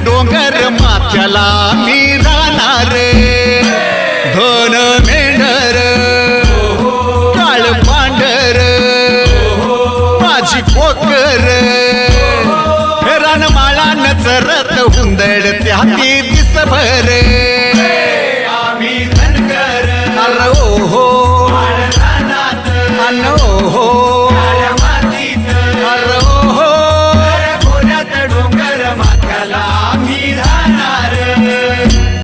डोंगर माथ्याला मी राहणार धन मेंढर काळ पांढर माझी पोकर रानमाळा नचरत हुंदड त्या